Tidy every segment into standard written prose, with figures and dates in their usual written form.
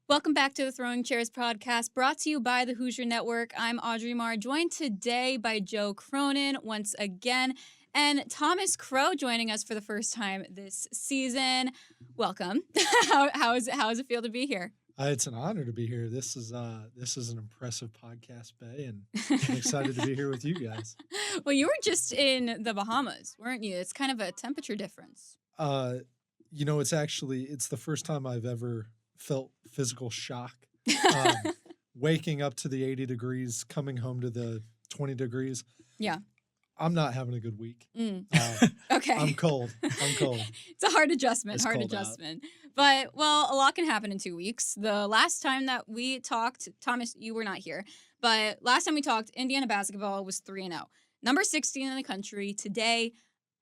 Welcome back to the Throwing Chairs podcast, brought to you by the Hoosier Network. I'm Audrey Marr, joined today by Joe Cronin once again, and Thomas Crow joining us for the first time this season. Welcome. How does it feel to be here? It's an honor to be here. This is an impressive podcast, Bay, and I'm excited to be here with you guys. Well, you were just in the Bahamas, weren't you? It's kind of a temperature difference. It's the first time I've ever felt physical shock. Waking up to the 80 degrees, coming home to the 20 degrees. Yeah. I'm not having a good week. Okay. I'm cold. It's a hard adjustment. But, well, a lot can happen in 2 weeks. The last time that we talked, Thomas, you were not here, but last time we talked, Indiana basketball was 3-0. Number 16 in the country. Today,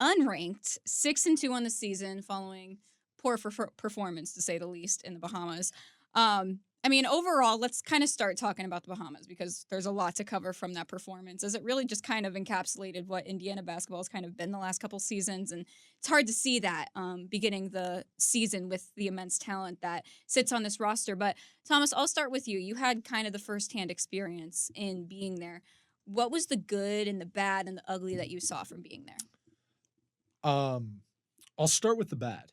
unranked, 6-2 on the season following poor performance, to say the least, in the Bahamas. Overall, let's kind of start talking about the Bahamas because there's a lot to cover from that performance, as it really just kind of encapsulated what Indiana basketball has kind of been the last couple seasons. And it's hard to see that beginning the season with the immense talent that sits on this roster. But Thomas, I'll start with you. You had kind of the firsthand experience in being there. What was the good and the bad and the ugly that you saw from being there? I'll start with the bad.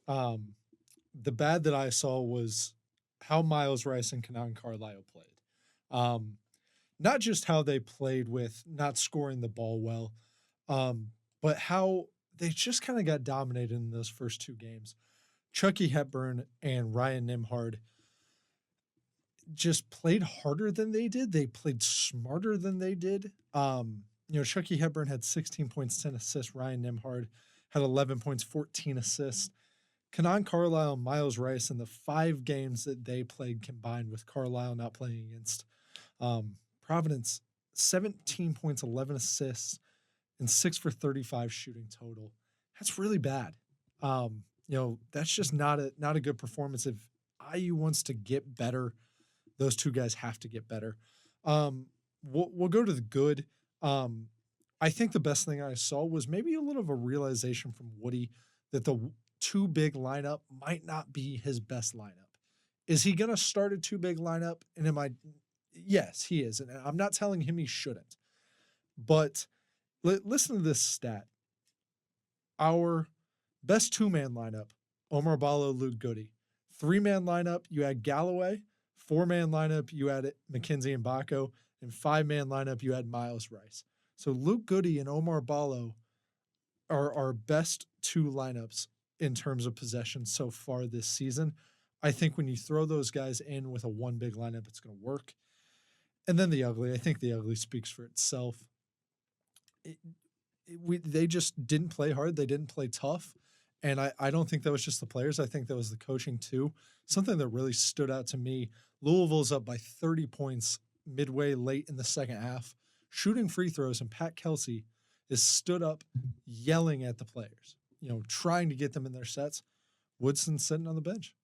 The bad that I saw was how Miles Rice and Cronin Carlisle played. Not just how they played with not scoring the ball well, but how they just kind of got dominated in those first two games. Chucky Hepburn and Ryan Nimhard just played harder than they did. They played smarter than they did. Chucky Hepburn had 16 points, 10 assists. Ryan Nimhard had 11 points, 14 assists. Cronin Carlisle and Miles Rice in the 5 games that they played combined, with Carlisle not playing against Providence, 17 points, 11 assists, and 6 for 35 shooting total. That's really bad. That's just not a good performance. If IU wants to get better, those two guys have to get better. We'll go to the good. I think the best thing I saw was maybe a little of a realization from Woody that the two big lineup might not be his best lineup. Is he going to start a two big lineup? And yes, he is. And I'm not telling him he shouldn't. But listen to this stat. Our best 2-man lineup, Omar Ballo, Luke Goody. 3-man lineup, you had Galloway. 4-man lineup, you had McKenzie and Baco. And 5-man lineup, you had Miles Rice. So Luke Goody and Omar Ballo are our best 2 lineups in terms of possession so far this season. I think when you throw those guys in with a one big lineup, it's going to work. And then the ugly. I think the ugly speaks for itself. They just didn't play hard. They didn't play tough. And I don't think that was just the players. I think that was the coaching too. Something that really stood out to me, Louisville's up by 30 points midway late in the second half, shooting free throws, and Pat Kelsey is stood up yelling at the players, trying to get them in their sets. Woodson's sitting on the bench.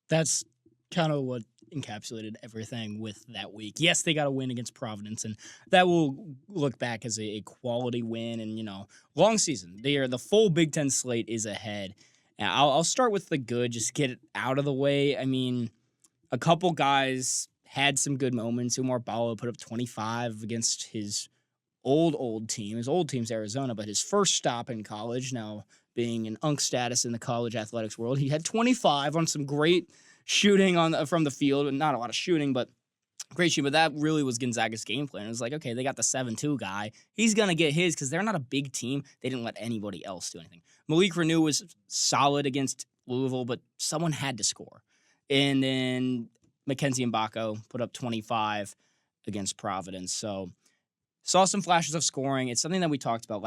That's kind of what encapsulated everything with that week. Yes, they got a win against Providence, and that will look back as a quality win. And, long season. The full Big Ten slate is ahead. I'll start with the good, just get it out of the way. I mean, a couple guys had some good moments. Umar Ballo put up 25 against his old team. His old team's Arizona, but his first stop in college, now being an UNC status in the college athletics world, he had 25 on some great shooting from the field, and not a lot of shooting, but great shooting. But that really was Gonzaga's game plan. It was like, okay, they got the 7-2 guy. He's going to get his because they're not a big team. They didn't let anybody else do anything. Malik Renew was solid against Louisville, but someone had to score. And then McKenzie and Baco put up 25 against Providence. So saw some flashes of scoring. It's something that we talked about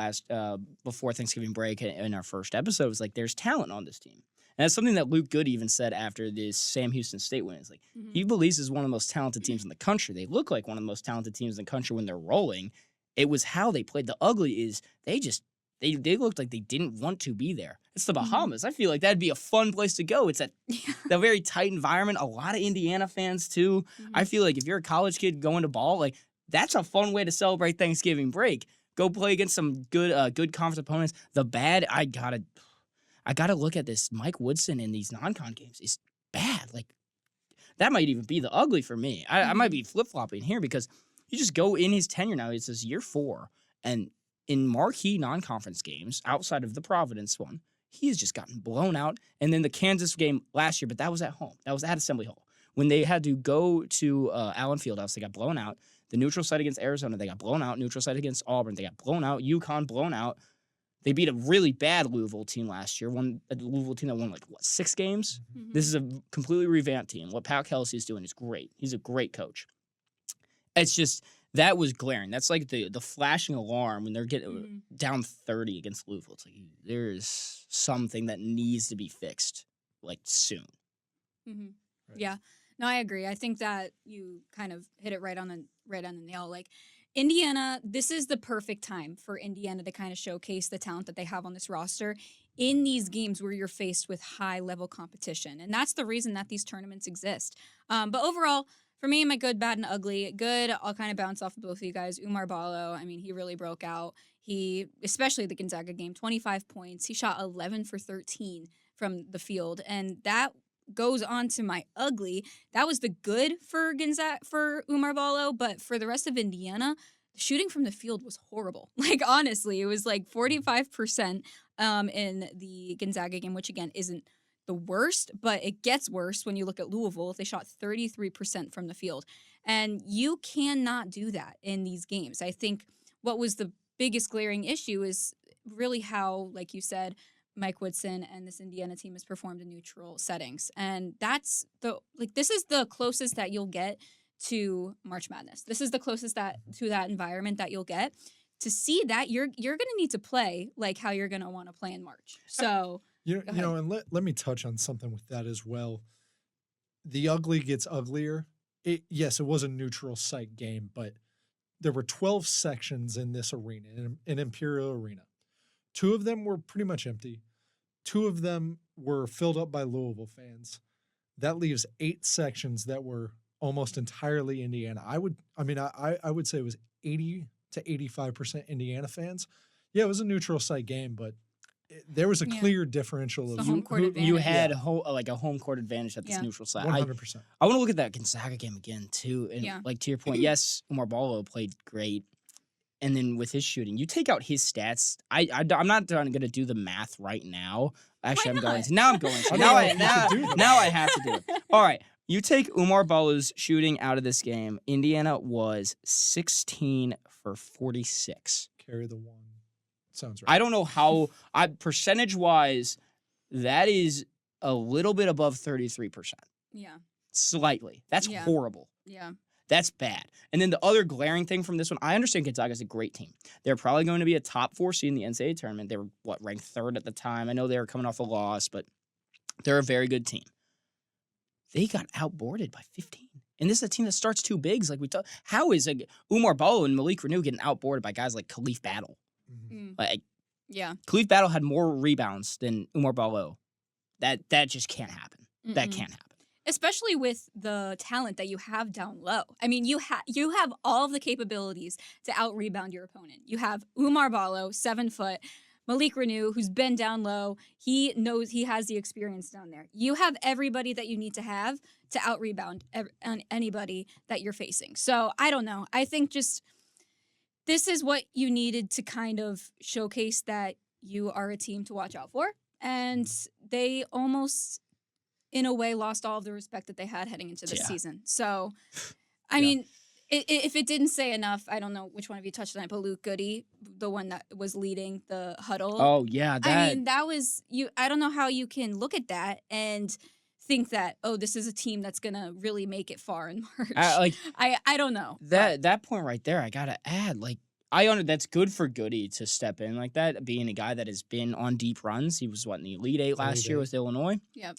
before Thanksgiving break in our first episode. It was like, there's talent on this team. And that's something that Luke Good even said after this Sam Houston State win. It's like, he believes is one of the most talented teams in the country. They look like one of the most talented teams in the country when they're rolling. It was how they played. The ugly is they looked like they didn't want to be there. It's the Bahamas. I feel like that'd be a fun place to go. It's a very tight environment. A lot of Indiana fans too. I feel like if you're a college kid going to ball, like that's a fun way to celebrate Thanksgiving break. Go play against some good conference opponents. The bad, I gotta look at this. Mike Woodson in these non-con games is bad. Like that might even be the ugly for me. I might be flip-flopping here because you just go in his tenure now. It says year 4, and in marquee non-conference games outside of the Providence one, he has just gotten blown out. And then the Kansas game last year, but that was at home. That was at Assembly Hall. When they had to go to Allen Fieldhouse, they got blown out. The neutral site against Arizona, they got blown out. Neutral site against Auburn, they got blown out. UConn, blown out. They beat a really bad Louisville team last year. A Louisville team that won, 6 games? Mm-hmm. This is a completely revamped team. What Pat Kelsey is doing is great. He's a great coach. It's just, that was glaring. That's like the flashing alarm when they're getting down 30 against Louisville. It's like, there's something that needs to be fixed, soon. Mm-hmm. Right. Yeah. No, I agree. I think that you kind of hit it right on the nail. Indiana, this is the perfect time for Indiana to kind of showcase the talent that they have on this roster in these games where you're faced with high-level competition. And that's the reason that these tournaments exist. But overall, for me, my good, bad, and ugly. Good, I'll kind of bounce off of both of you guys. Umar Ballo, he really broke out. He, especially the Gonzaga game, 25 points. He shot 11 for 13 from the field. And that goes on to my ugly. That was the good for Umar Ballo, but for the rest of Indiana, the shooting from the field was horrible. Honestly, it was 45% in the Gonzaga game, which again isn't the worst, but it gets worse when you look at Louisville. They shot 33% from the field, and you cannot do that in these games. I think what was the biggest glaring issue is really how, like you said, Mike Woodson and this Indiana team has performed in neutral settings. And that's this is the closest that you'll get to March Madness. This is the closest to that environment that you'll get. To see that, you're going to need to play how you're going to want to play in March. So, and let me touch on something with that as well. The ugly gets uglier. Yes, it was a neutral site game, but there were 12 sections in this arena, in Imperial Arena. 2 of them were pretty much empty. 2 of them were filled up by Louisville fans. That leaves 8 sections that were almost entirely Indiana. I would say it was 80 to 85% Indiana fans. Yeah, it was a neutral site game, but there was a clear differential of home court advantage. You had a home court advantage at this neutral site. 100%. I want to look at that Gonzaga game again too. And to your point, yes, Umar Ballo played great. And then with his shooting, you take out his stats. I'm not going to do the math right now. Actually, I'm going to. Now I'm going to. Now I have to do it. All right. You take Umar Ballo's shooting out of this game. Indiana was 16 for 46. Carry the one. Sounds right. I don't know how, percentage-wise, that is a little bit above 33%. Yeah. Slightly. That's horrible. Yeah. That's bad. And then the other glaring thing from this one, I understand Gonzaga is a great team. They're probably going to be a top 4 seed in the NCAA tournament. They were, ranked 3rd at the time. I know they were coming off a loss, but they're a very good team. They got outboarded by 15. And this is a team that starts 2 bigs. How is Umar Ballo and Malik Renew getting outboarded by guys like Khalif Battle? Yeah. Khalif Battle had more rebounds than Umar Ballo. That just can't happen. Mm-mm. That can't happen. Especially with the talent that you have down low. You have all of the capabilities to out-rebound your opponent. You have Umar Ballo, 7 foot, Malik Renew, who's been down low. He knows he has the experience down there. You have everybody that you need to have to out-rebound anybody that you're facing. So, I don't know. I think just this is what you needed to kind of showcase that you are a team to watch out for. And they almost, in a way, lost all of the respect that they had heading into this season. So, I mean, if it didn't say enough, I don't know which one of you touched on it, but Luke Goody, the one that was leading the huddle. Oh, yeah. That was you. I don't know how you can look at that and think that, this is a team that's going to really make it far in March. I don't know. That point right there, I got to add, that's good for Goody to step in like that, being a guy that has been on deep runs. He was, in the Elite Eight last year with Illinois? Yep.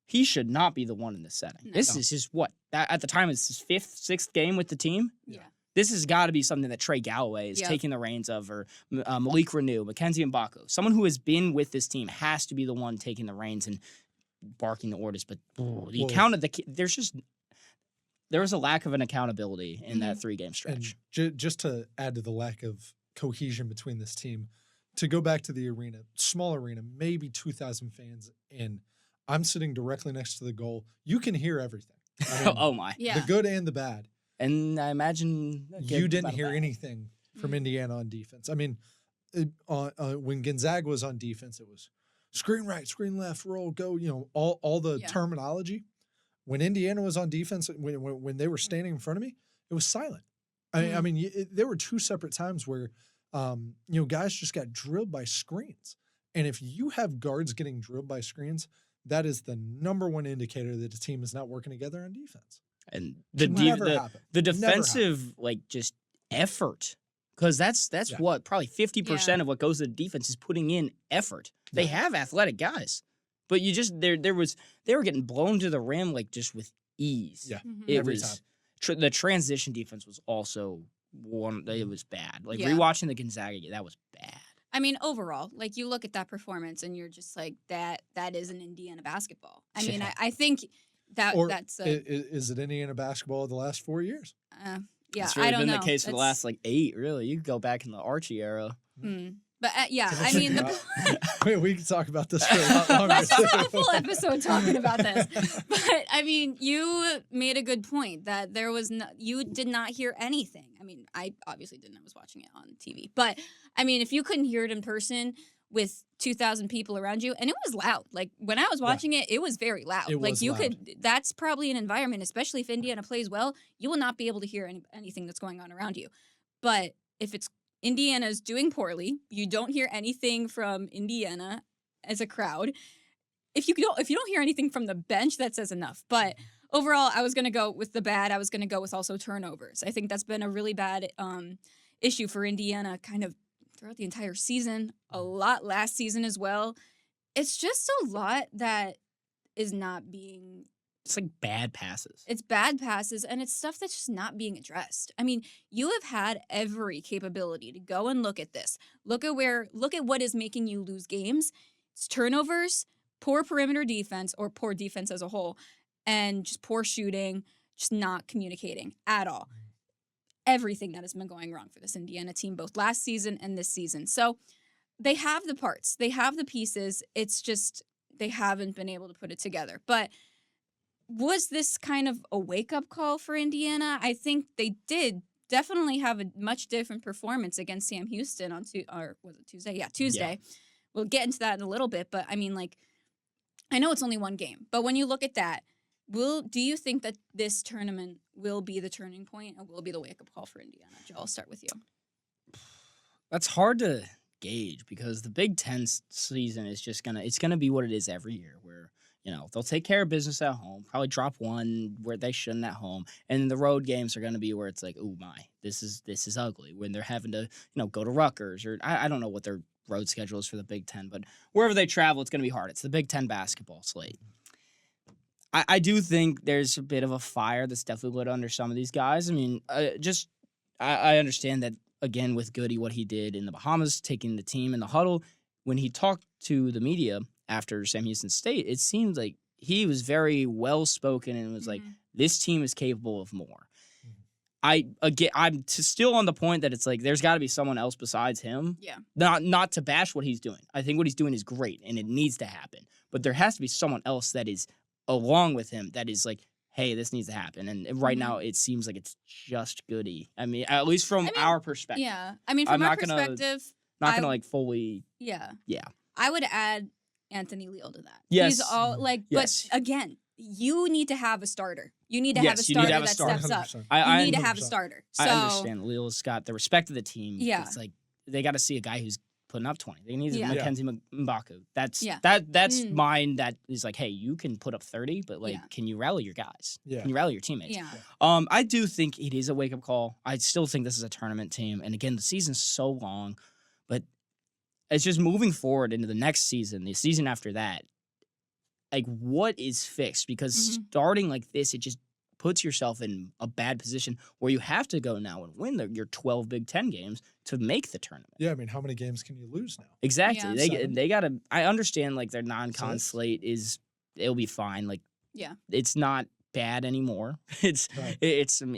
He should not be the one in this setting. No. This is his, at the time, it's his 5th, 6th game with the team? Yeah. This has got to be something that Trey Galloway is taking the reins of, or Malik Renew, Mackenzie Mbako. Someone who has been with this team has to be the one taking the reins and barking the orders. But there was a lack of an accountability in that 3-game stretch. And just to add to the lack of cohesion between this team, to go back to the arena, small arena, maybe 2,000 fans in. I'm sitting directly next to the goal. You can hear everything. I mean, Oh my! Yeah. the good and the bad. And I imagine You didn't hear anything from Indiana on defense. I mean, when Gonzaga was on defense, it was screen right, screen left, roll, go. All the terminology. When Indiana was on defense, when they were standing in front of me, it was silent. I mean, there were two separate times where, guys just got drilled by screens. And if you have guards getting drilled by screens, that is the number one indicator that a team is not working together on defense. And the defensive just effort, because that's what probably 50% of what goes to the defense is putting in effort. They have athletic guys, but you just they were getting blown to the rim just with ease. Yeah, every time. The transition defense was also one. It was bad. Rewatching the Gonzaga game, that was bad. I mean, overall, you look at that performance and you're just like, that is an Indiana basketball. I mean, I think that's is it Indiana basketball of the last 4 years? Yeah, it's really I don't been know. The case for the last 8. Really, you could go back in the Archie era. But I mean, we can talk about this for a lot longer. Let's just have a full episode talking about this. But I mean, you made a good point that you did not hear anything. I mean, I obviously didn't. I was watching it on TV. But I mean, if you couldn't hear it in person with 2,000 people around you, and it was loud. When I was watching it was very loud. It was loud. That's probably an environment, especially if Indiana plays well, you will not be able to hear anything that's going on around you. But if Indiana's doing poorly, you don't hear anything from Indiana as a crowd. If you don't hear anything from the bench, that says enough. But overall, I was going to go with the bad. I was going to go with also turnovers. I think that's been a really bad issue for Indiana kind of throughout the entire season, a lot last season as well. It's just a lot that is not being... It's bad passes. It's bad passes, and it's stuff that's just not being addressed. I mean, you have had every capability to go and look at this. Look at what is making you lose games. It's turnovers, poor perimeter defense, or poor defense as a whole, and just poor shooting, just not communicating at all. Everything that has been going wrong for this Indiana team, both last season and this season. So they have the parts. They have the pieces. It's just they haven't been able to put it together. But was this kind of a wake-up call for Indiana? I think they did definitely have a much different performance against Sam Houston on Tuesday? Yeah, Tuesday. Yeah. We'll get into that in a little bit, but I mean, I know it's only one game, but when you look at that, do you think that this tournament will be the turning point or will be the wake-up call for Indiana? Joe, I'll start with you. That's hard to gauge because the Big Ten season is just it's gonna be what it is every year, where they'll take care of business at home, probably drop one where they shouldn't at home, and the road games are going to be where it's like, oh my, this is ugly, when they're having to go to Rutgers, or I don't know what their road schedule is for the Big Ten, but wherever they travel, it's going to be hard. It's the Big Ten basketball slate. I do think there's a bit of a fire that's definitely lit under some of these guys. I mean, I understand that, again, with Goody, what he did in the Bahamas, taking the team in the huddle, when he talked to the media after Sam Houston State, it seemed like he was very well-spoken and was like, this team is capable of more. I'm still on the point that it's like there's got to be someone else besides him. Yeah. Not to bash what he's doing. I think what he's doing is great, and it needs to happen. But there has to be someone else that is along with him that is like, hey, this needs to happen. And right now, it seems like it's just Goody. I mean, at least from our perspective. Yeah. I mean, from our perspective... Not going to fully... Yeah. Yeah. I would add Anthony Leal to that. Yes. He's all yes. But again, you need to have a starter. You need to have a starter that steps up. You need to have a starter. So, I understand. Leal's got the respect of the team. Yeah. It's like they got to see a guy who's putting up 20. They need Mackenzie Mbaku. That's mine. That is like, hey, you can put up 30, but can you rally your guys? Yeah. Can you rally your teammates? Yeah. I do think it is a wake up call. I still think this is a tournament team, and again, the season's so long, but it's just moving forward into the next season, the season after that. Like, what is fixed? Because starting like this, it just puts yourself in a bad position where you have to go now and win your 12 Big Ten games to make the tournament. Yeah, I mean, how many games can you lose now? Exactly. Yeah. They got to. I understand their non-con slate it'll be fine. It's not bad anymore. It's some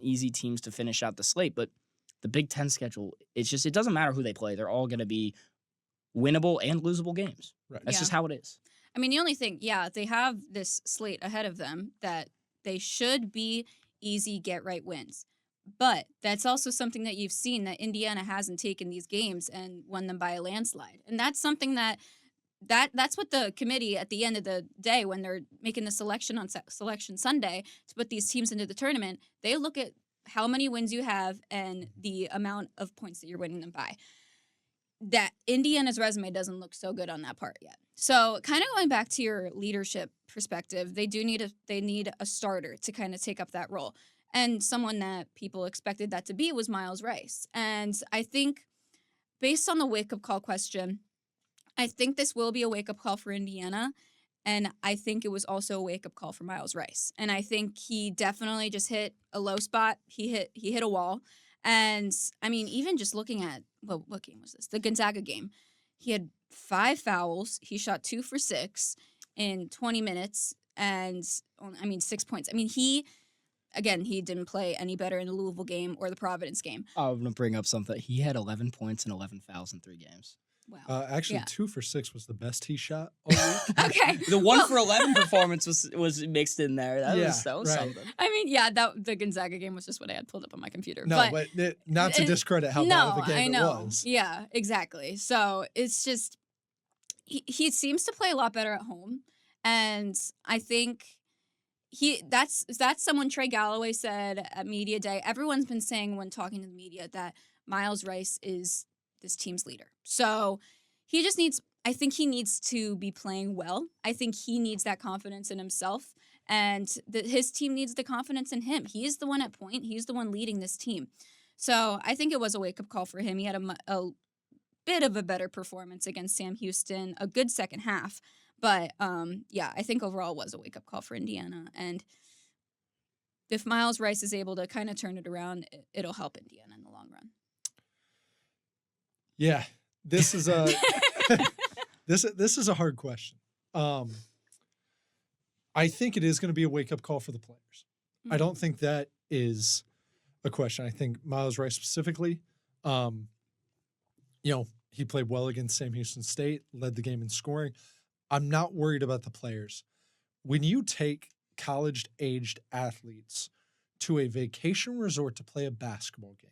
easy teams to finish out the slate, but the Big Ten schedule, it doesn't matter who they play. They're all going to be winnable and losable games. Right. That's just how it is. I mean, the only thing, they have this slate ahead of them that they should be easy get-right wins. But that's also something that you've seen, that Indiana hasn't taken these games and won them by a landslide. And that's something that's what the committee at the end of the day, when they're making the selection on Selection Sunday to put these teams into the tournament, they look at how many wins you have and the amount of points that you're winning them by. That Indiana's resume doesn't look so good on that part yet. So kind of going back to your leadership perspective, they need a starter to kind of take up that role. And someone that people expected that to be was Miles Rice. And I think based on the wake-up call question, I think this will be a wake-up call for Indiana, and I think it was also a wake-up call for Miles Rice. And I think he definitely just hit a low spot. He hit a wall. And, I mean, even just looking at, what game was this? The Gonzaga game. He had 5 fouls. He shot 2 for 6 in 20 minutes, and, 6 points. I mean, he didn't play any better in the Louisville game or the Providence game. I'm going to bring up something. He had 11 points and 11 fouls in 3 games. Wow. Actually, 2 for 6 was the best he shot all week. Okay. The 1 for 11 performance was mixed in there. That was right. something. I mean, the Gonzaga game was just what I had pulled up on my computer. No, but not to discredit how bad of a game it was. Yeah, exactly. So it's just he seems to play a lot better at home, and I think that's someone Trey Galloway said at media day. Everyone's been saying when talking to the media that Miles Rice is this team's leader. So I think he needs to be playing well. I think he needs that confidence in himself, and his team needs the confidence in him. He is the one at point. He's the one leading this team. So I think it was a wake-up call for him. He had a bit of a better performance against Sam Houston, a good second half. But, I think overall it was a wake-up call for Indiana. And if Miles Rice is able to kind of turn it around, it'll help Indiana in the long run. Yeah, this is a this is a hard question. I think it is going to be a wake-up call for the players. Mm-hmm. I don't think that is a question. I think Miles Rice specifically, he played well against Sam Houston State, led the game in scoring. I'm not worried about the players. When you take college-aged athletes to a vacation resort to play a basketball game,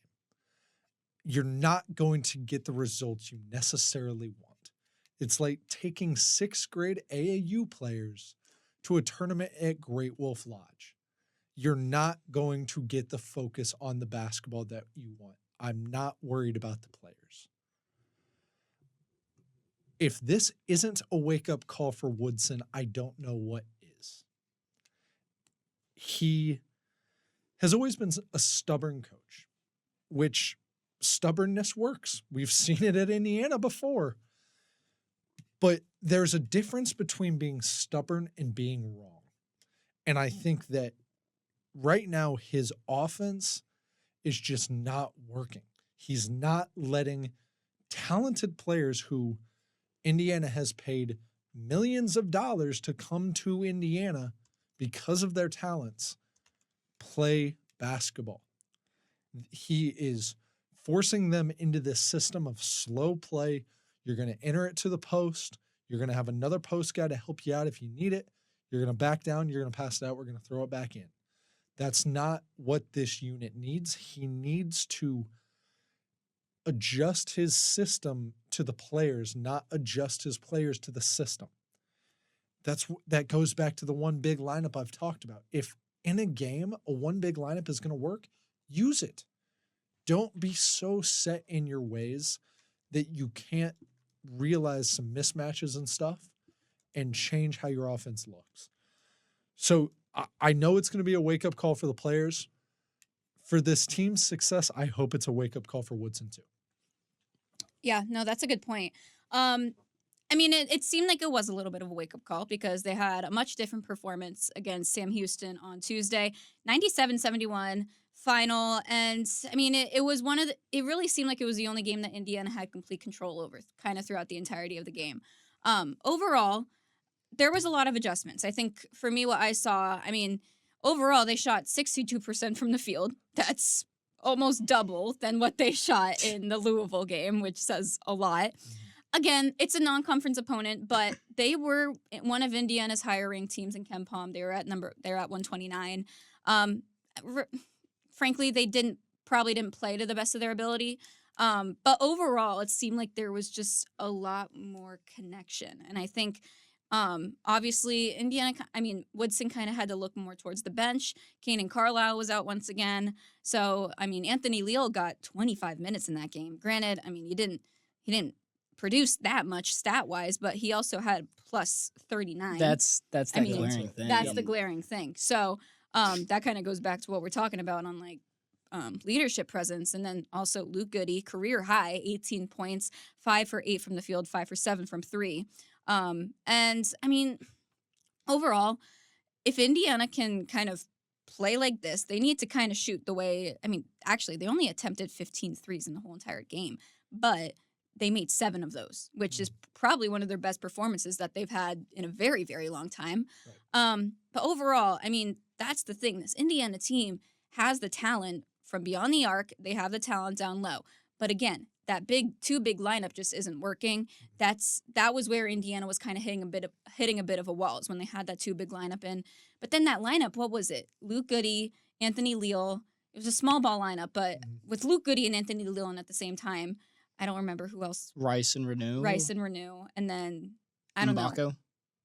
you're not going to get the results you necessarily want. It's like taking 6th grade AAU players to a tournament at Great Wolf Lodge. You're not going to get the focus on the basketball that you want. I'm not worried about the players. If this isn't a wake-up call for Woodson, I don't know what is. He has always been a stubborn coach, which stubbornness works. We've seen it at Indiana before. But there's a difference between being stubborn and being wrong. And I think that right now his offense is just not working. He's not letting talented players who Indiana has paid millions of dollars to come to Indiana because of their talents play basketball. He is forcing them into this system of slow play. You're going to enter it to the post. You're going to have another post guy to help you out if you need it. You're going to back down. You're going to pass it out. We're going to throw it back in. That's not what this unit needs. He needs to adjust his system to the players, not adjust his players to the system. That goes back to the one big lineup I've talked about. If in a game, a one big lineup is going to work, use it. Don't be so set in your ways that you can't realize some mismatches and stuff and change how your offense looks. So I know it's going to be a wake-up call for the players. For this team's success, I hope it's a wake-up call for Woodson too. Yeah, no, that's a good point. It seemed like it was a little bit of a wake-up call because they had a much different performance against Sam Houston on Tuesday, 97-71 final. And it was it really seemed like it was the only game that Indiana had complete control over kind of throughout the entirety of the game. Overall, there was a lot of adjustments. I think for me, what I saw, overall, they shot 62% from the field. That's almost double than what they shot in the Louisville game, which says a lot. again, it's a non-conference opponent, but they were one of Indiana's higher-ranked teams in KenPom. They're at 129. Frankly, they probably didn't play to the best of their ability. But overall, it seemed like there was just a lot more connection. And I think, obviously, Woodson kind of had to look more towards the bench. Kanan Carlisle was out once again. So, Anthony Leal got 25 minutes in that game. Granted, he didn't produce that much stat-wise, but he also had plus 39. That's the glaring thing. That's the glaring thing. So, that kind of goes back to what we're talking about on, leadership presence. And then also Luke Goody, career high, 18 points, 5 for 8 from the field, 5 for 7 from 3. Overall, if Indiana can kind of play like this, they need to kind of shoot the way, actually, they only attempted 15 threes in the whole entire game, but they made 7 of those, which is probably one of their best performances that they've had in a very, very long time. Right. But overall, that's the thing. This Indiana team has the talent from beyond the arc. They have the talent down low. But again, that too big lineup just isn't working. That was where Indiana was kind of hitting a bit of a wall, is when they had that too big lineup in. But then that lineup, what was it? Luke Goody, Anthony Leal. It was a small ball lineup, but with Luke Goody and Anthony Leal in at the same time, I don't remember who else. Rice and Renew. And then, I don't know.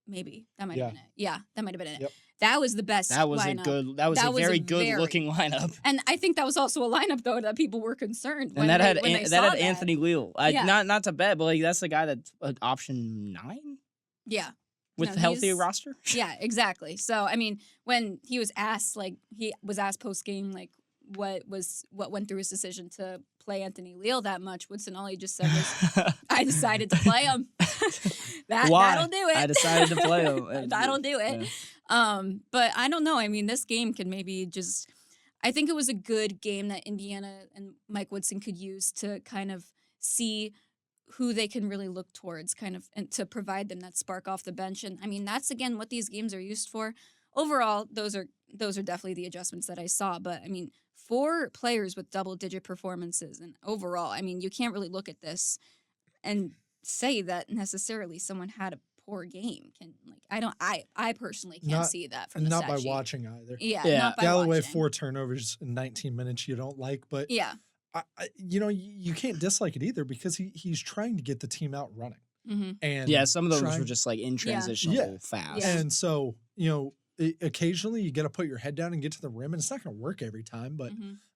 Maybe. That might have been it. Yeah, that might have been it. Yep. That was the best lineup. That was a very good looking lineup. And I think that was also a lineup, though, that people were concerned when that had that. Anthony Leal. Not to bet, but that's the guy that's option 9? Yeah. With the healthy roster? Yeah, exactly. So, when he was asked, post-game, what went through his decision to play Anthony Leal that much, Woodson, all he just said was, I decided to play him. That'll do it. I decided to play him. That'll do it. Yeah. But I don't know. This game can maybe just, I think it was a good game that Indiana and Mike Woodson could use to kind of see who they can really look towards, and to provide them that spark off the bench. And that's again what these games are used for. Overall, those are definitely the adjustments that I saw. But 4 players with double-digit performances, and overall, you can't really look at this and say that necessarily someone had a poor game. I personally can't see that from the not stat by sheet. Watching either. Yeah. Not by Galloway watching. 4 turnovers in 19 minutes you don't like, but yeah, you can't dislike it either, because he's trying to get the team out running. Mm-hmm. And some of those were just in transitional fast. Yeah. And so occasionally you got to put your head down and get to the rim, and it's not going to work every time, but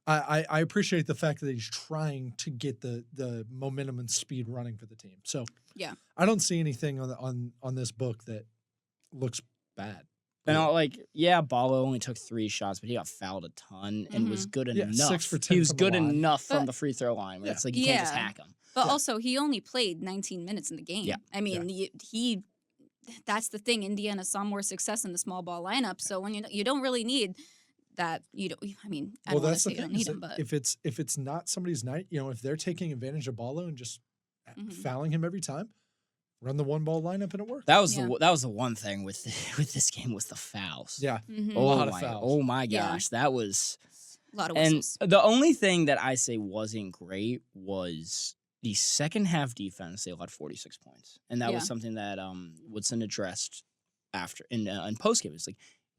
I appreciate the fact that he's trying to get the momentum and speed running for the team. So yeah, I don't see anything on this book that looks bad. And Ballo only took 3 shots, but he got fouled a ton and was good enough. 6 for 10 he was from good the line. enough from the free throw line. Where it's you can't just hack him. But also, he only played 19 minutes in the game. Yeah. He. That's the thing. Indiana saw more success in the small ball lineup. So when you don't really need that, you don't. I don't want to say you don't need him, but if it's not somebody's night, if they're taking advantage of Ballo and just fouling him every time, run the 1-ball lineup and it works. That was the one thing with this game was the fouls. Yeah, mm-hmm. a lot of fouls. Oh my gosh, that was a lot of whistles. And the only thing that I say wasn't great was the second half defense. They allowed 46 points, and that was something that Woodson addressed after in post game. It's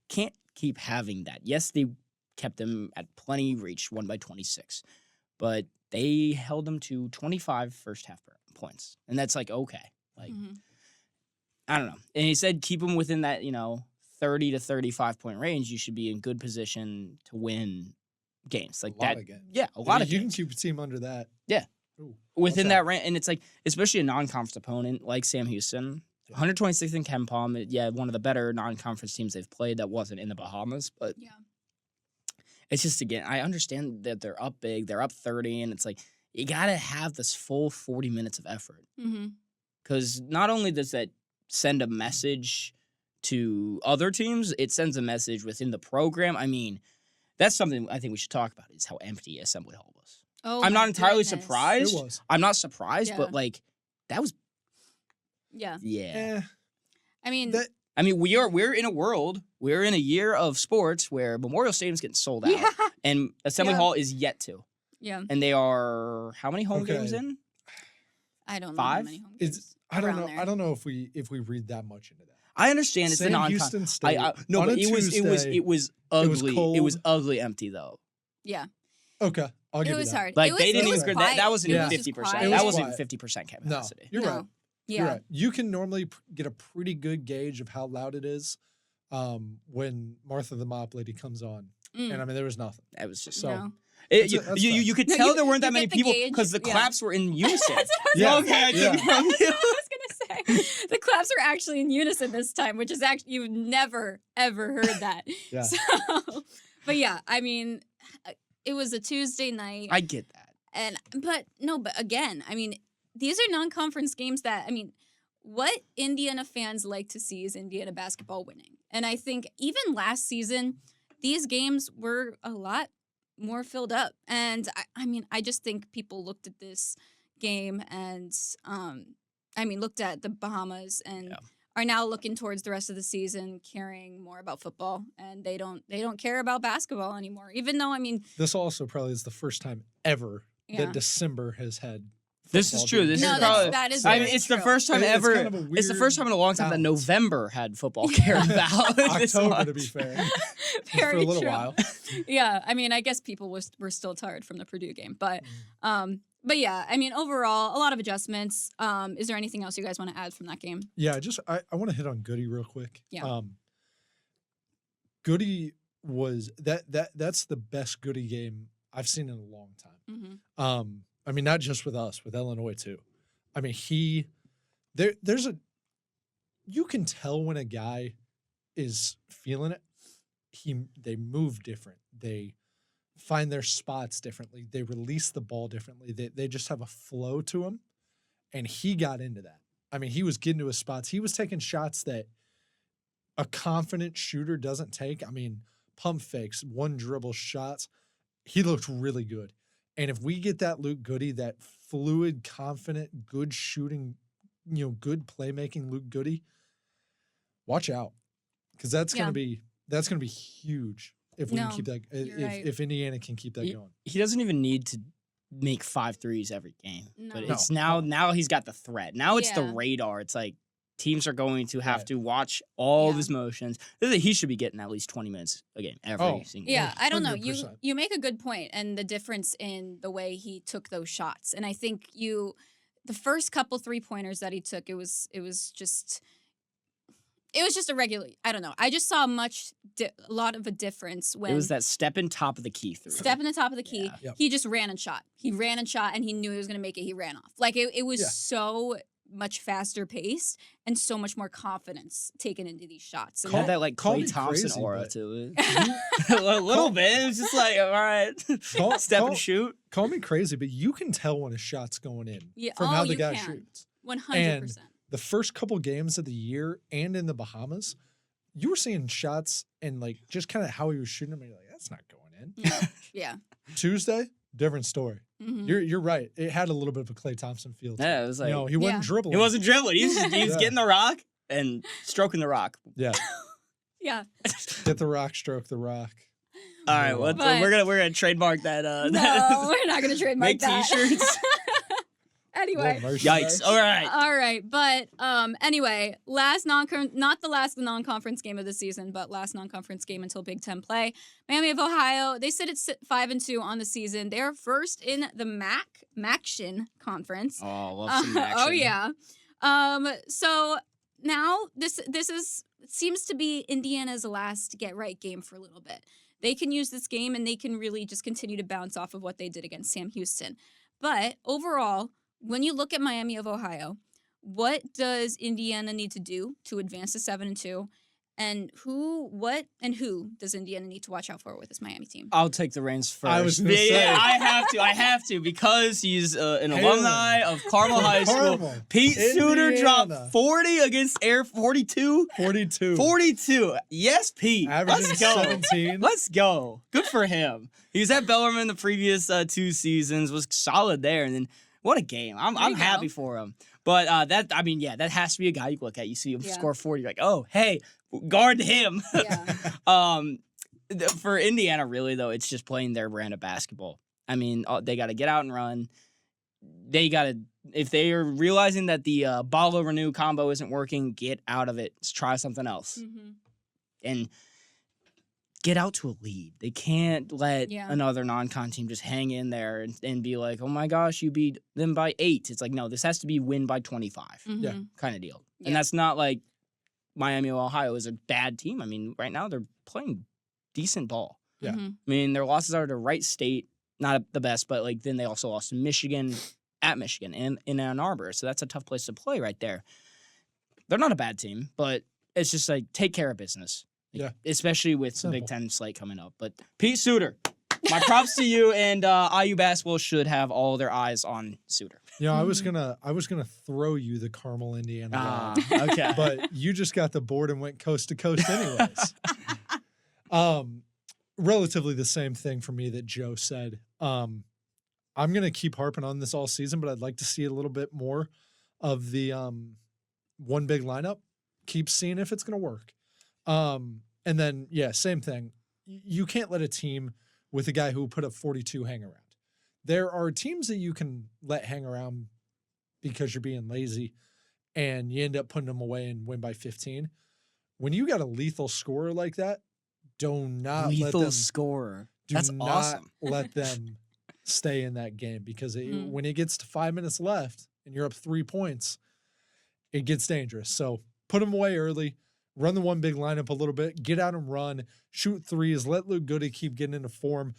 can't keep having that. Yes, they kept them at plenty reach, won by 26, but they held them to 25 first half points, and that's okay. I don't know. And he said keep them within that 30 to 35 point range. You should be in good position to win games a lot of games. Yeah, a lot of you games. can keep a team under that. Yeah. Ooh, within that range, and it's especially a non-conference opponent like Sam Houston, 126th in KenPom. One of the better non-conference teams they've played that wasn't in the Bahamas, but it's just, again, I understand that they're up big, they're up 30, and it's you gotta have this full 40 minutes of effort, because not only does that send a message to other teams, it sends a message within the program. That's something I think we should talk about, is how empty Assembly Hall was. Oh, I'm not entirely goodness. surprised. It was. I'm not surprised, but that was. Yeah. Yeah. We're in a year of sports where Memorial Stadium's getting sold out, and Assembly Hall is yet to. Yeah. And they are how many home games in? I don't know how 5? many home games. It's I don't around know. there. I don't know if we read that much into that. I understand it's Sam the Houston State. no, on but a it was Tuesday, ugly. It was cold. ugly empty though. Yeah. Okay, I'll give It you was that. hard. Like It they didn't was even quiet. that wasn't It even was just 50%. quiet. That was wasn't quiet. even 50% No, capacity. you're No. right. Yeah. You're right. You can normally get a pretty good gauge of how loud it is when Martha the Mop Lady comes on. Mm. And I mean, there was nothing. It was just So No. That's you could No, tell you- there weren't that you many get the people gauge, because the yeah. claps were in unison. That's what I was Yeah. gonna Okay, I say. took it from you. I was gonna say the claps are actually in unison this time, which is actually you've never ever heard that. Yeah. So, but yeah, I mean, it was a Tuesday night, I get that. but again, I mean, these are non-conference games that I mean, what Indiana fans like to see is Indiana basketball winning, and I think even last season, these games were a lot more filled up, and I mean, I just think people looked at this game and looked at the Bahamas and Yeah. are now looking towards the rest of the season, caring more about football, and they don't care about basketball anymore. Even though I mean, This also probably is the first time ever yeah, that December has had. This is football true. games. This no, is that's, probably. that is. I very mean, it's the true. first time It's ever. kind of a It's the first time in a long time that balance. November had football cared about. this October, to much. be fair, Very for a little true. while. Yeah, I mean, I guess people were still tired from the Purdue game, but yeah, I mean, overall, a lot of adjustments. Is there anything else you guys want to add from that game? Yeah, I want to hit on Goody real quick. Yeah. Goody was that's the best Goody game I've seen in a long time. Mm-hmm. I mean, not just with us, with Illinois too. I mean, you can tell when a guy is feeling it. They move different. They find their spots differently. They release the ball differently. They just have a flow to them. And he got into that. I mean, he was getting to his spots. He was taking shots that a confident shooter doesn't take. I mean, pump fakes, one dribble shots. He looked really good. And if we get that Luke Goody, that fluid, confident, good shooting, good playmaking Luke Goody, watch out. Because that's gonna be huge if we can keep that if Indiana can keep that going. He doesn't even need to make 5 threes every game. No. But it's now he's got the threat. Now it's the Yeah. radar. It's like teams are going to have Right. to watch all of Yeah. his motions. He should be getting at least 20 minutes a game every single Yeah, game. I don't know. 100%. You make a good point, and the difference in the way he took those shots. And I think the first couple 3-pointers that he took, it was just a regular. I don't know. I just saw a lot of a difference when It was that step in top of the key three. step in the top of the key. Yeah. Yep. He just ran and shot. He ran and shot, and he knew he was going to make it. He ran off. Like it was Yeah. so much faster paced and so much more confidence taken into these shots. And Had that like Call Klay me Thompson crazy, aura but- to it. A little bit. It was just like, all right, step and shoot. Call me crazy, but you can tell when a shot's going in Yeah, from how the you guy can. shoots. 100%. The first couple games of the year and in the Bahamas, you were seeing shots and like just kind of how he was shooting them. And you're like, that's not going in. Yeah. Tuesday, different story. Mhm. You're right. It had a little bit of a Klay Thompson feel. To Yeah, it was like he wasn't Yeah. dribbling. he wasn't dribbling. He was Yeah. getting the rock and stroking the rock. Yeah. Yeah. Get the rock, stroke the rock. All right, No, well, But- we're gonna trademark that. No, we're not going to trademark Make that. t-shirts. Anyway. Yikes! All right. All right, but anyway, not the last non-conference game of the season, but last non-conference game until Big Ten play. Miami of Ohio, they sit at 5-2 on the season. They're first in the MACtion conference. Oh, love some action. Oh yeah. So now this seems to be Indiana's last get right game for a little bit. They can use this game and they can really just continue to bounce off of what they did against Sam Houston. But overall, when you look at Miami of Ohio, what does Indiana need to do to advance to 7-2? And who does Indiana need to watch out for with this Miami team? I'll take the reins first. I was gonna Yeah, say. I have to because he's an Hailing. alumni of Carmel High School. Carmel. Pete Suter Indiana. dropped 40 against Air 42. 42. 42. Yes, Pete. Averaging Let's go. 17. Let's go. Good for him. He was at Bellarmine the previous 2 seasons, was solid there, and then what a game. I'm you happy go. for him. But that has to be a guy you look at. You see him Yeah. score 40, you're like, oh, hey, guard him. Yeah. For Indiana, really, though, it's just playing their brand of basketball. I mean, they got to get out and run. They got to if they are realizing that the Balo Renew combo isn't working, get out of it. Let's try something else. Mm-hmm. And get out to a lead. They can't let Yeah. another non-con team just hang in there and be like, oh my gosh, you beat them by 8. It's like, no, this has to be win by 25 Yeah. kind of deal. Yeah. And that's not like Miami of Ohio is a bad team. I mean, right now they're playing decent ball. Yeah. Mm-hmm. I mean, their losses are to Wright State, not the best, but like then they also lost to Michigan at Michigan and in Ann Arbor. So that's a tough place to play right there. They're not a bad team, but it's just like take care of business. Yeah. Especially with Simple. the Big Ten slate coming up. But Pete Suter, my props to you, and IU basketball should have all their eyes on Suter. You know, I was gonna throw you the Carmel, Indiana line, Okay. but you just got the board and went coast to coast anyways. Relatively the same thing for me that Joe said. I'm gonna keep harping on this all season, but I'd like to see a little bit more of the one big lineup. Keep seeing if it's gonna work. And then, yeah, same thing. You can't let a team with a guy who put up 42 hang around. There are teams that you can let hang around because you're being lazy and you end up putting them away and win by 15. When you got a lethal scorer like that, do not let them scorer. do That's not awesome. let them stay in that game because when it gets to 5 minutes left and you're up 3 points, it gets dangerous. So put them away early. Run the one big lineup a little bit, get out and run, shoot threes, let Luke Goody keep getting into form.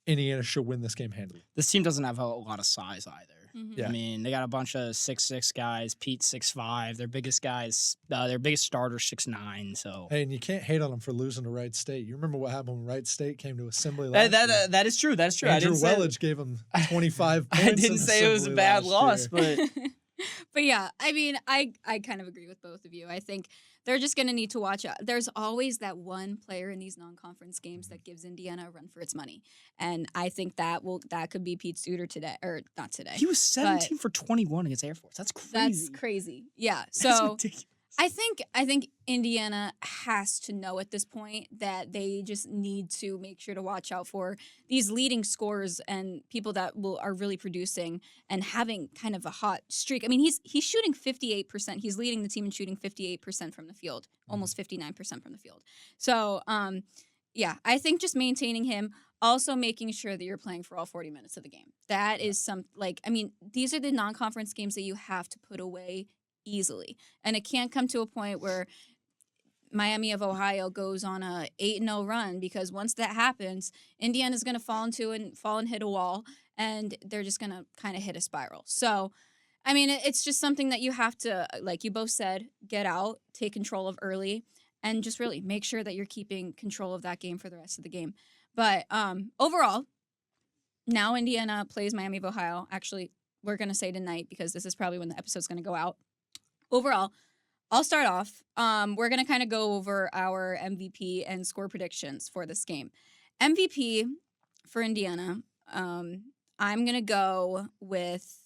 Indiana should win this game handily. This team doesn't have a lot of size either. Mm-hmm. Yeah. I mean, they got a bunch of 6'6" guys. Pete's 6'5". Their biggest guys, their biggest starter 6'9". So Hey, and you can't hate on them for losing to Wright State. You remember what happened when Wright State came to Assembly last year? that is true. That is true. Andrew I didn't say Wellage gave them 25 points. I didn't say it was a Assembly bad last loss, year. but But yeah, I mean, I kind of agree with both of you. I think they're just going to need to watch out. There's always that one player in these non-conference games that gives Indiana a run for its money. And I think that could be Pete Suter today, or not today. he was 17 for 21 against Air Force. That's crazy. That's crazy. Yeah. That's So ridiculous. I think Indiana has to know at this point that they just need to make sure to watch out for these leading scorers and people that are really producing and having kind of a hot streak. I mean, he's shooting 58%. He's leading the team in shooting 58% from the field, almost 59% from the field. So, yeah, I think just maintaining him, also making sure that you're playing for all 40 minutes of the game. That is these are the non-conference games that you have to put away easily. And it can't come to a point where Miami of Ohio goes on a 8-0 run, because once that happens, Indiana's going to fall and hit a wall, and they're just going to kind of hit a spiral. So, I mean, it's just something that you have to, like you both said, get out, take control of early, and just really make sure that you're keeping control of that game for the rest of the game. But overall, now Indiana plays Miami of Ohio. Actually, we're going to say tonight because this is probably when the episode's going to go out. Overall, I'll start off. We're going to kind of go over our MVP and score predictions for this game. MVP for Indiana, I'm going to go with...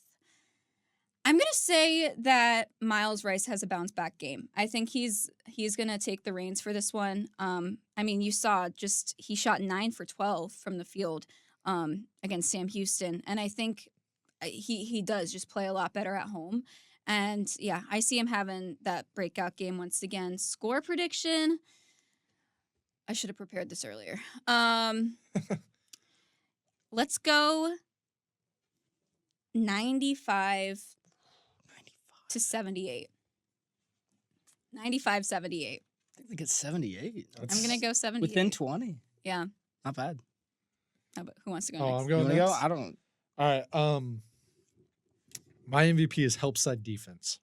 I'm going to say that Miles Rice has a bounce-back game. I think he's going to take the reins for this one. I mean, you saw he shot 9 for 12 from the field against Sam Houston, and I think he does just play a lot better at home. And, yeah, I see him having that breakout game once again. Score prediction, I should have prepared this earlier. Let's go 95 to 78. 95-78. I think they get 78. I'm going to go 78. Within 20. Yeah. Not bad. Who wants to go Oh, next? I'm going You wanna next? go? I don't. All right. My MVP is help side defense.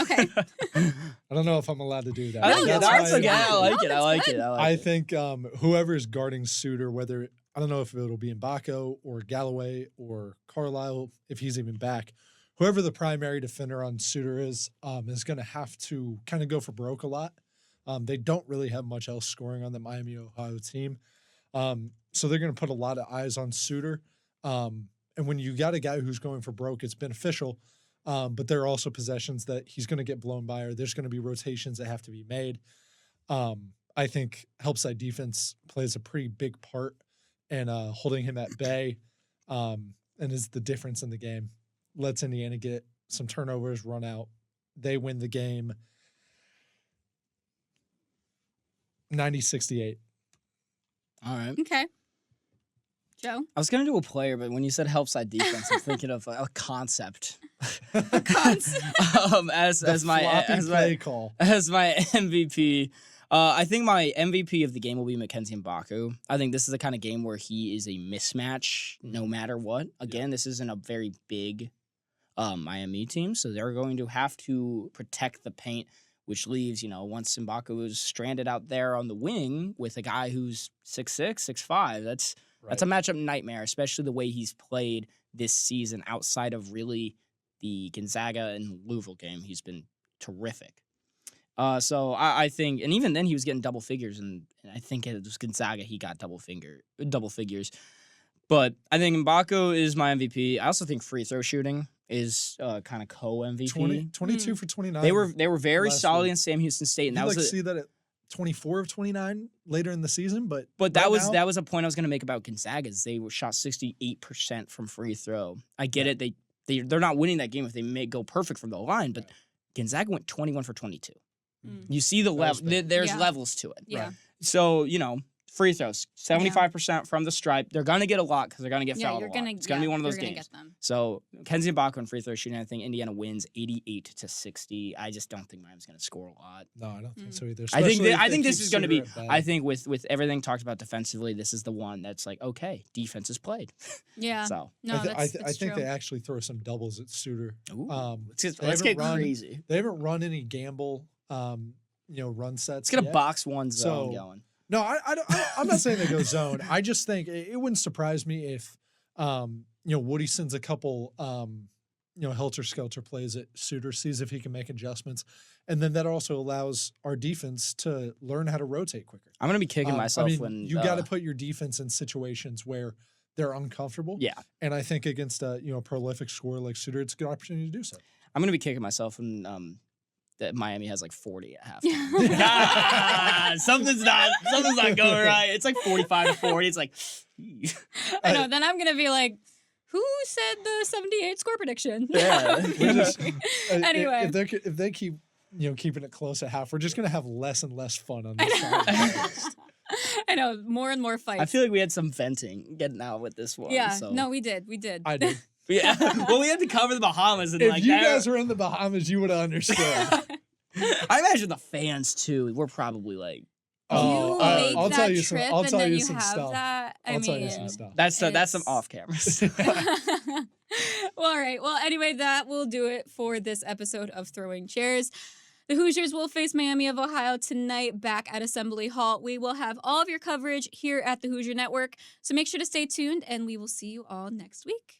Okay. I don't know if I'm allowed to do that. I think No, that's that's okay. fine. I like No, it. I that's like good. it. I think whoever's guarding Suter, whether I don't know if it'll be Mbako or Galloway or Carlisle, if he's even back, whoever the primary defender on Suter is going to have to kind of go for broke a lot. They don't really have much else scoring on the Miami Ohio team, so they're going to put a lot of eyes on Suter. And when you got a guy who's going for broke, it's beneficial. But there are also possessions that he's going to get blown by, or there's going to be rotations that have to be made. I think help side defense plays a pretty big part in holding him at bay, and is the difference in the game. lets Indiana get some turnovers, run out. They win the game 90-68. All right. Okay. Joe? I was going to do a player, but when you said help side defense, I'm thinking of a concept. As my call. As my MVP. I think my MVP of the game will be Mackenzie Mbaku. I think this is the kind of game where he is a mismatch no matter what. Again, this isn't a very big Miami team, so they're going to have to protect the paint, which leaves, once Mbaku is stranded out there on the wing with a guy who's 6'6", 6'5", that's a matchup nightmare, especially the way he's played this season outside of really the Gonzaga and Louisville game. He's been terrific. So I think, and even then he was getting double figures, and I think it was Gonzaga he got double figures. But I think Mbaku is my MVP. I also think free throw shooting is kind of co-MVP. 22 for 29. They were very solid in Sam Houston State, and that was see that at 24 of 29 later in the season, but that was a point I was going to make about Gonzaga. Is they were shot 68% from free throw. I get it. They're not winning that game if they may go perfect from the line, but Gonzaga went 21 for 22. You see the level. There's levels to it. Yeah. Right. So, free throws, 75% from the stripe. They're going to get a lot because they're going to get fouled a lot. It's going to be one of those games. So, Kenzie Mbaku and free throw shooting, I think Indiana wins 88-60. I just don't think Miami's going to score a lot. No, I don't think so either. I think this is going to be, I think with everything talked about defensively, this is the one that's like, okay, defense is played. Yeah. So, no, I think they actually throw some doubles at Suter. Let's get crazy. They haven't run any gamble, run sets. Let's get a box one zone going. No, I'm not saying they go zone. I just think it wouldn't surprise me if, Woody sends a couple, helter-skelter plays at Suter, sees if he can make adjustments. And then that also allows our defense to learn how to rotate quicker. I'm going to be kicking myself when... You got to put your defense in situations where they're uncomfortable. Yeah. And I think against a prolific scorer like Suter, it's a good opportunity to do so. I'm going to be kicking myself when... that Miami has like 40 at halftime. Something's not going right. It's like 45-40. It's like, I know. Then I'm gonna be like, who said the 78 score prediction? Yeah. Anyway, if they keep keeping it close at half, we're just gonna have less and less fun on this podcast. I know, more and more fights. I feel like we had some venting getting out with this one. Yeah. So. No, we did. I did. Yeah. Well, we had to cover the Bahamas. And if you guys were in the Bahamas, you would have understood. I imagine the fans, too, we're probably like... I'll tell you some stuff. I'll tell you some stuff. That's some off cameras. Well, all right. Well, anyway, that will do it for this episode of Throwing Chairs. The Hoosiers will face Miami of Ohio tonight back at Assembly Hall. We will have all of your coverage here at the Hoosier Network, so make sure to stay tuned, and we will see you all next week.